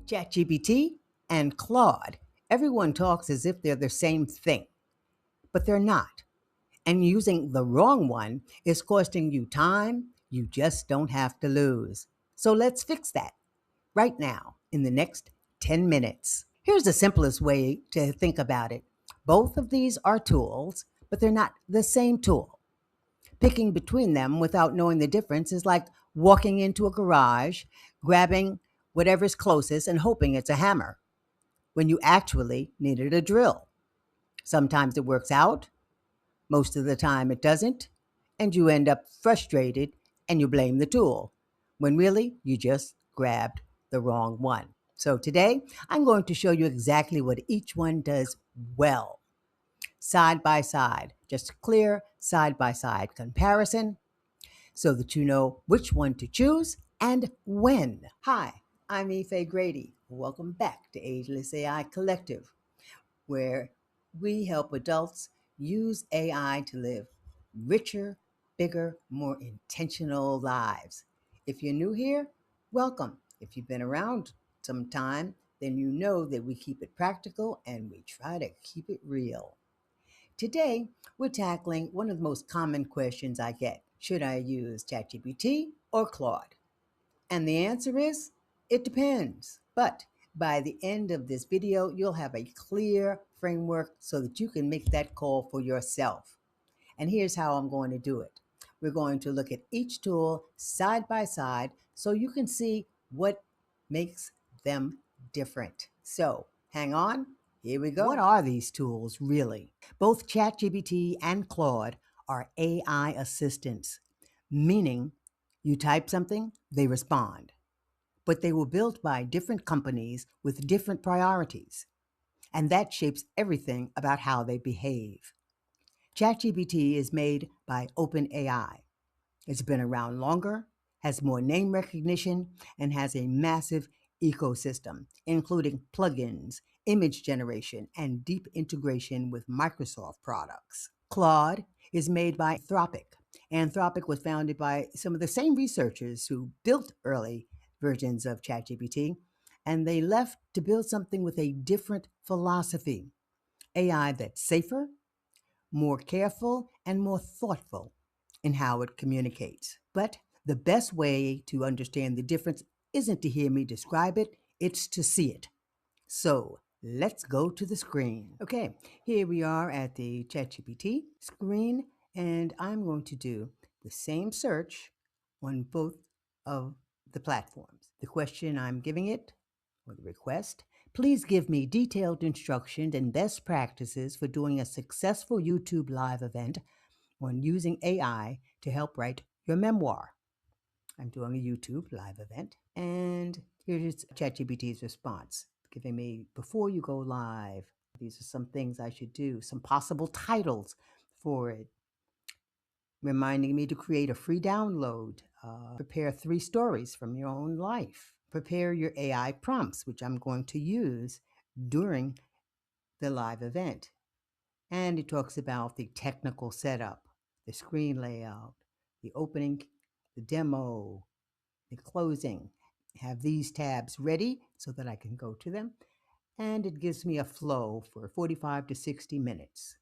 ChatGPT and Claude. Everyone talks as if they're the same thing, but they're not. And using the wrong one is costing you time you just don't have to lose. So let's fix that right now in the next 10 minutes. Here's the simplest way to think about it. Both of these are tools, but they're not the same tool. Picking between them without knowing the difference is like walking into a garage, grabbing whatever's closest and hoping it's a hammer when you actually needed a drill. Sometimes it works out, most of the time it doesn't, and you end up frustrated and you blame the tool when really you just grabbed the wrong one. So today I'm going to show you exactly what each one does well, side by side, just a clear side by side comparison so that you know which one to choose and when. Hi, I'm Ife Grady. Welcome back to Ageless AI Collective, where we help adults use AI to live richer, bigger, more intentional lives. If you're new here, welcome. If you've been around some time, then you know that we keep it practical and we try to keep it real. Today, we're tackling one of the most common questions I get. Should I use ChatGPT or Claude? And the answer is, it depends. But by the end of this video, you'll have a clear framework so that you can make that call for yourself. And here's how I'm going to do it. We're going to look at each tool side by side so you can see what makes them different. So hang on, here we go. What are these tools really? Both ChatGPT and Claude are AI assistants, meaning you type something, they respond. But they were built by different companies with different priorities, and that shapes everything about how they behave. ChatGPT is made by OpenAI. It's been around longer, has more name recognition, and has a massive ecosystem, including plugins, image generation, and deep integration with Microsoft products. Claude is made by Anthropic. Anthropic was founded by some of the same researchers who built early versions of ChatGPT, and they left to build something with a different philosophy, AI that's safer, more careful, and more thoughtful in how it communicates. But the best way to understand the difference isn't to hear me describe it, it's to see it. So let's go to the screen. Okay, here we are at the ChatGPT screen, and I'm going to do the same search on both of the platforms. The question I'm giving it, or the request, please give me detailed instructions and best practices for doing a successful YouTube live event on using AI to help write your memoir. I'm doing a YouTube live event, and here's ChatGPT's response, giving me, before you go live, these are some things I should do, some possible titles for it, reminding me to create a free download, prepare 3 stories from your own life, prepare your AI prompts, which I'm going to use during the live event. And it talks about the technical setup, the screen layout, the opening, the demo, the closing. Have these tabs ready so that I can go to them. And it gives me a flow for 45 to 60 minutes.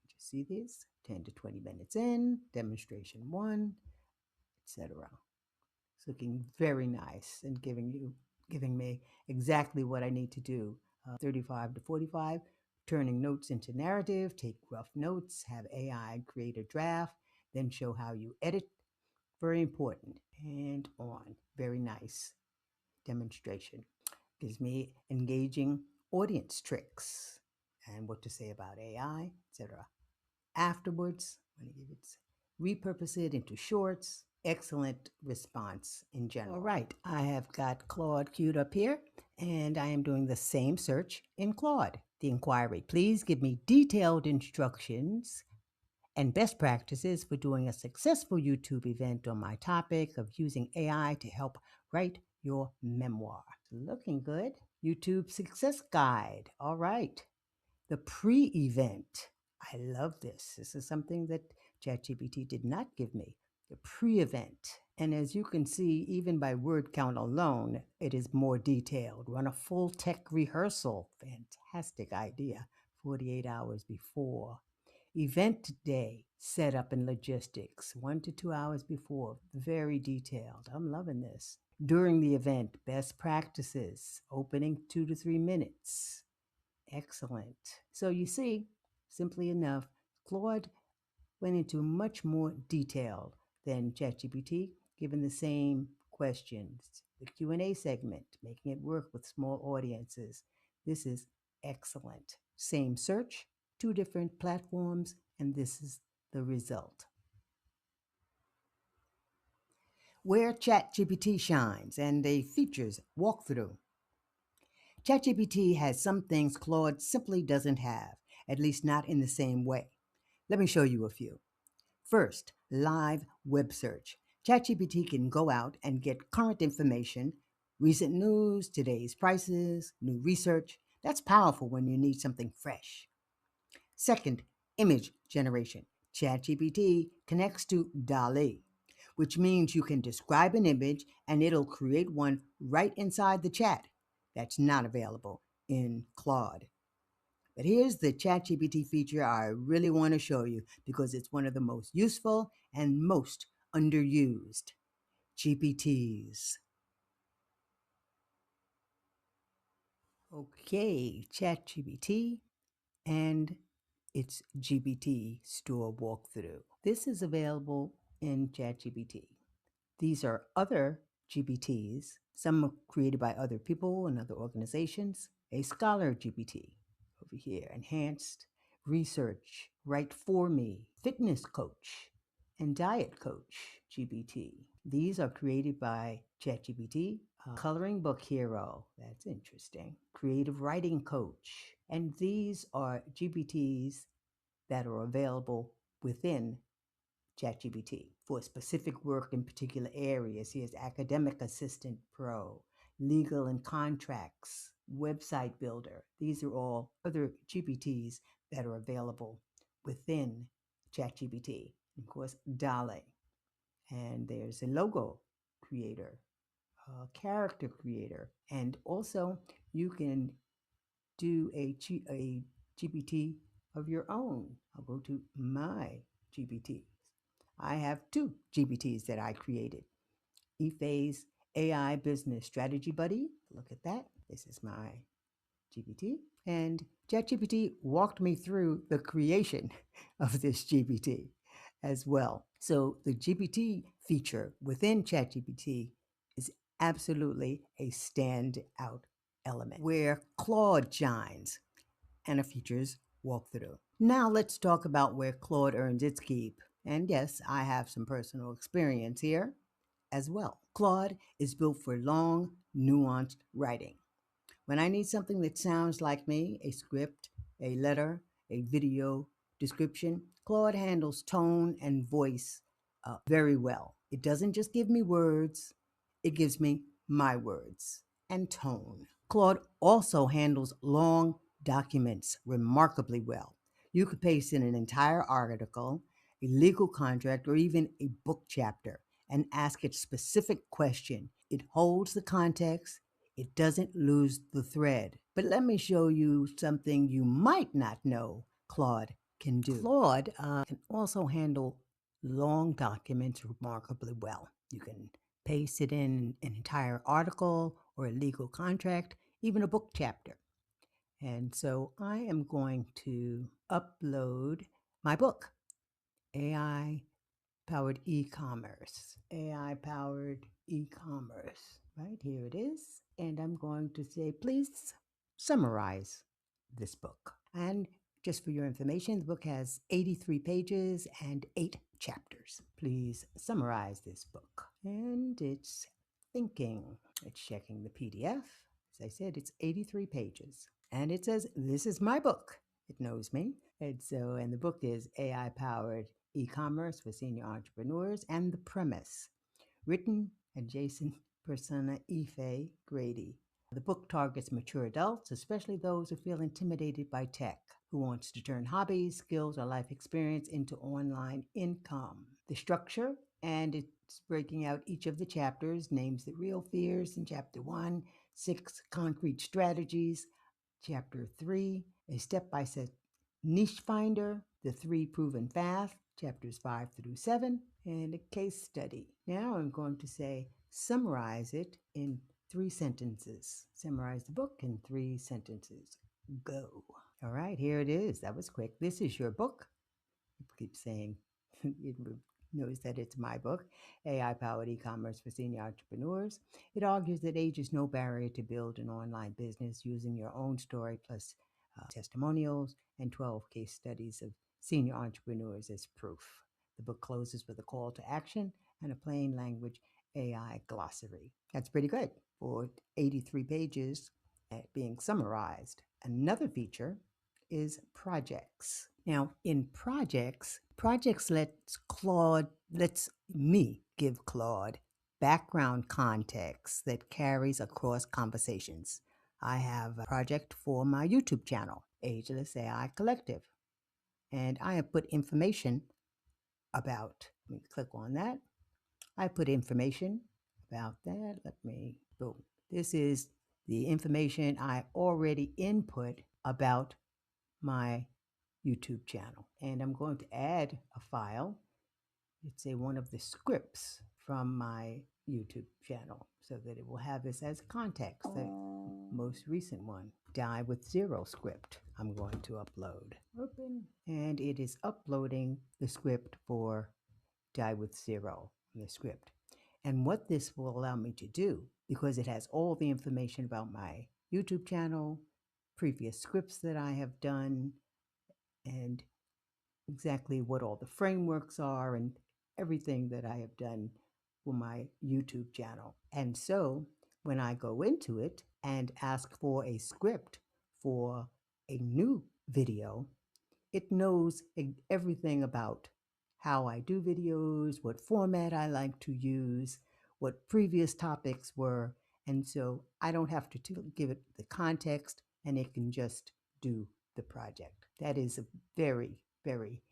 Did you see these? 10 to 20 minutes in, demonstration 1, etc. It's looking very nice and giving me exactly what I need to do. 35 to 45, turning notes into narrative, take rough notes, have AI create a draft, then show how you edit. Very important. And on. Very nice demonstration. Gives me engaging audience tricks and what to say about AI, etc. Afterwards, I'm going to give it, repurpose it into shorts. Excellent response in general. All right, I have got Claude queued up here, and I am doing the same search in Claude. The inquiry, please give me detailed instructions and best practices for doing a successful YouTube event on my topic of using AI to help write your memoir. Looking good. YouTube Success Guide. All right. The pre-event. I love this. This is something that ChatGPT did not give me. The pre-event. And as you can see, even by word count alone, it is more detailed. Run a full tech rehearsal. Fantastic idea. 48 hours before. Event day, setup and logistics. 1 to 2 hours before. Very detailed. I'm loving this. During the event, best practices. Opening 2 to 3 minutes. Excellent. So you see, simply enough, Claude went into much more detail than ChatGPT, given the same questions. The Q&A segment, making it work with small audiences. This is excellent. Same search, two different platforms, and this is the result. Where ChatGPT shines and a features walkthrough. ChatGPT has some things Claude simply doesn't have, at least not in the same way. Let me show you a few. First, live web search. ChatGPT can go out and get current information, recent news, today's prices, new research. That's powerful when you need something fresh. Second, image generation. ChatGPT connects to DALL-E, which means you can describe an image and it'll create one right inside the chat. That's not available in Claude. But here's the ChatGPT feature I really want to show you because it's one of the most useful and most underused GPTs. Okay, ChatGPT and its GPT store walkthrough. This is available in ChatGPT. These are other GPTs, some are created by other people and other organizations. A Scholar GPT over here, enhanced research, write for me, fitness coach, and diet coach GPT. These are created by ChatGPT. Coloring book hero, that's interesting. Creative writing coach. And these are GPTs that are available within ChatGPT for specific work in particular areas. Here's Academic Assistant Pro, Legal and Contracts, Website Builder. These are all other GPTs that are available within ChatGPT. Of course, DALL-E. And there's a logo creator, a character creator, and also you can do a GPT of your own. I'll go to my GPT. I have two GPTs that I created. eFaze AI Business Strategy Buddy. Look at that. This is my GPT. And ChatGPT walked me through the creation of this GPT as well. So the GPT feature within ChatGPT is absolutely a standout element where Claude shines and a features walkthrough. Now let's talk about where Claude earns its keep. And yes, I have some personal experience here as well. Claude is built for long, nuanced writing. When I need something that sounds like me, a script, a letter, a video description, Claude handles tone and voice very well. It doesn't just give me words, it gives me my words and tone. Claude also handles long documents remarkably well. You could paste in an entire article, a legal contract, or even a book chapter and ask it specific question. It holds the context, it doesn't lose the thread. But let me show you something you might not know Claude can do. Claude can also handle long documents remarkably well. You can paste it in an entire article or a legal contract, even a book chapter. And so I am going to upload my book, AI Powered E-commerce. AI powered e-commerce. Right here it is. And I'm going to say, please summarize this book. And just for your information, the book has 83 pages and 8 chapters. Please summarize this book. And it's thinking. It's checking the PDF. As I said, it's 83 pages. And it says, this is my book. It knows me. And the book is AI Powered E-commerce for Senior Entrepreneurs, and the premise, written adjacent persona Ife Grady. The book targets mature adults, especially those who feel intimidated by tech, who wants to turn hobbies, skills, or life experience into online income. The structure, And it's breaking out each of the chapters, names the real fears in chapter 1, 6 concrete strategies, chapter 3, a step by step niche finder, the 3 proven paths, chapters 5 through 7, and a case study. Now I'm going to say summarize it in 3 sentences. Summarize the book in 3 sentences. Go. All right, here it is. That was quick. This is your book. I keep saying it knows that it's my book, AI Powered E-Commerce for Senior Entrepreneurs. It argues that age is no barrier to build an online business using your own story plus testimonials and 12 case studies of senior entrepreneurs as proof. The book closes with a call to action and a plain language AI glossary. That's pretty good for 83 pages being summarized. Another feature is projects. Now, in projects lets me give Claude background context that carries across conversations. I have a project for my YouTube channel, Ageless AI Collective, and I have put information about, let me click on that. I put information about that. Boom. This is the information I already input about my YouTube channel. And I'm going to add a file. It's one of the scripts from my YouTube channel so that it will have this as context. The most recent one, Die with Zero script, I'm going to upload. Open. And it is uploading the script for Die with Zero, the script. And what this will allow me to do, because it has all the information about my YouTube channel, previous scripts that I have done, and exactly what all the frameworks are and everything that I have done for my YouTube channel. And so when I go into it and ask for a script for a new video, it knows everything about how I do videos, what format I like to use, what previous topics were. And so I don't have to give it the context, and it can just do the project. That is a very, very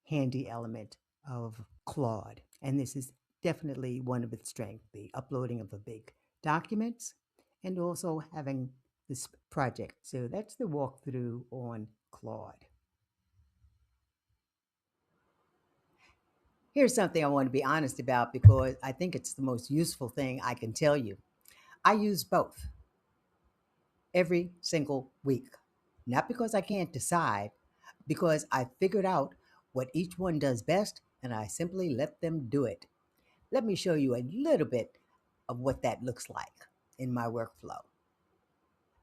handy element of Claude. And this is definitely one of its strengths, the uploading of the big documents and also having this project. So that's the walkthrough on Claude. Here's something I want to be honest about because I think it's the most useful thing I can tell you. I use both every single week. Not because I can't decide, because I figured out what each one does best and I simply let them do it. Let me show you a little bit of what that looks like in my workflow.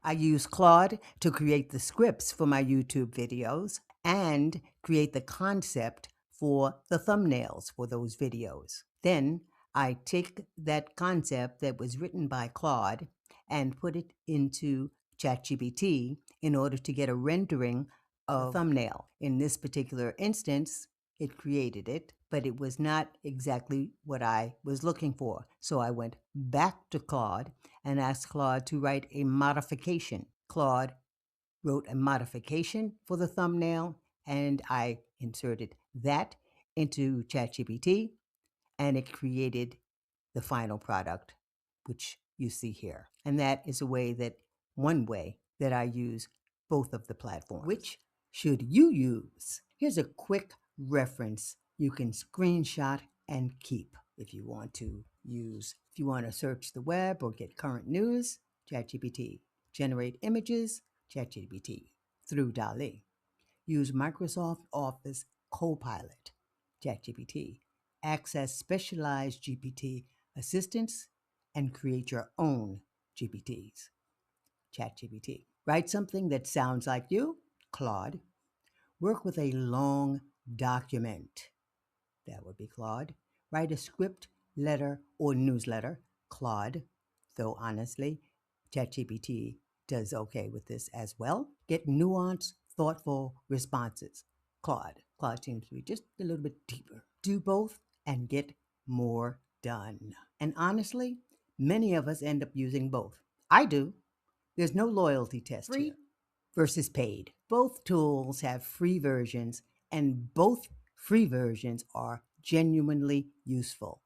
I use Claude to create the scripts for my YouTube videos and create the concept for the thumbnails for those videos. Then I take that concept that was written by Claude and put it into ChatGPT in order to get a rendering of the thumbnail. In this particular instance, it created it, but it was not exactly what I was looking for. So I went back to Claude and asked Claude to write a modification. Claude wrote a modification for the thumbnail, and I inserted that into ChatGPT, and it created the final product, which you see here. And that is one way that I use both of the platforms. Which should you use? Here's a quick reference you can screenshot and keep if you want to use. If you want to search the web or get current news, ChatGPT. Generate images, ChatGPT through DALL-E. Use Microsoft Office Copilot, ChatGPT. Access specialized GPT assistants and create your own GPTs, ChatGPT. Write something that sounds like you, Claude. Work with a long document, that would be Claude. Write a script, letter, or newsletter, Claude. Though honestly, ChatGPT does okay with this as well. Get nuanced, thoughtful responses, Claude. Claude seems to be just a little bit deeper. Do both and get more done. And honestly, many of us end up using both. I do. There's no loyalty test free here. Versus paid. Both tools have free versions, and both free versions are genuinely useful,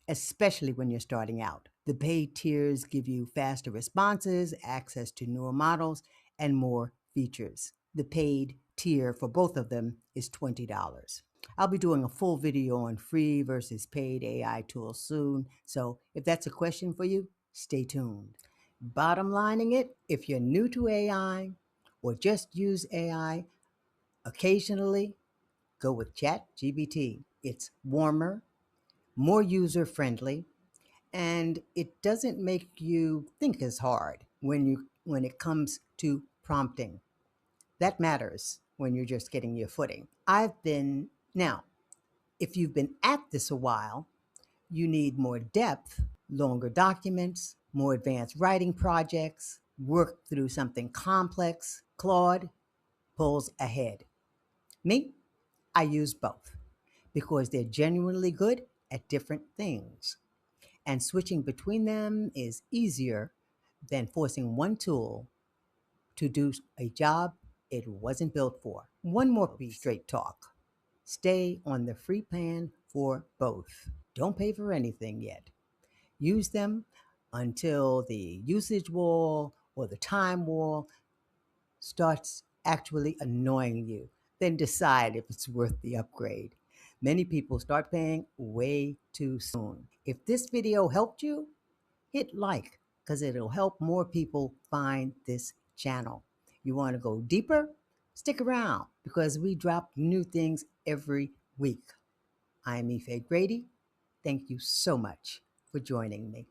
especially when you're starting out. The paid tiers give you faster responses, access to newer models, and more features. The paid tier for both of them is $20. I'll be doing a full video on free versus paid AI tools soon, so if that's a question for you, stay tuned. Bottom lining it, if you're new to AI or just use AI occasionally, go with ChatGPT. It's warmer, more user friendly, and it doesn't make you think as hard when it comes to prompting. That matters when you're just getting your footing. Now, if you've been at this a while, you need more depth, longer documents, more advanced writing projects, work through something complex. Claude pulls ahead. Me, I use both because they're genuinely good at different things. And switching between them is easier than forcing one tool to do a job it wasn't built for. One more piece, straight talk. Stay on the free plan for both. Don't pay for anything yet. Use them until the usage wall or the time wall starts actually annoying you. Then decide if it's worth the upgrade. Many people start paying way too soon. If this video helped you, hit like because it'll help more people find this channel. You want to go deeper? Stick around because we drop new things every week. I'm Ife Grady. Thank you so much for joining me.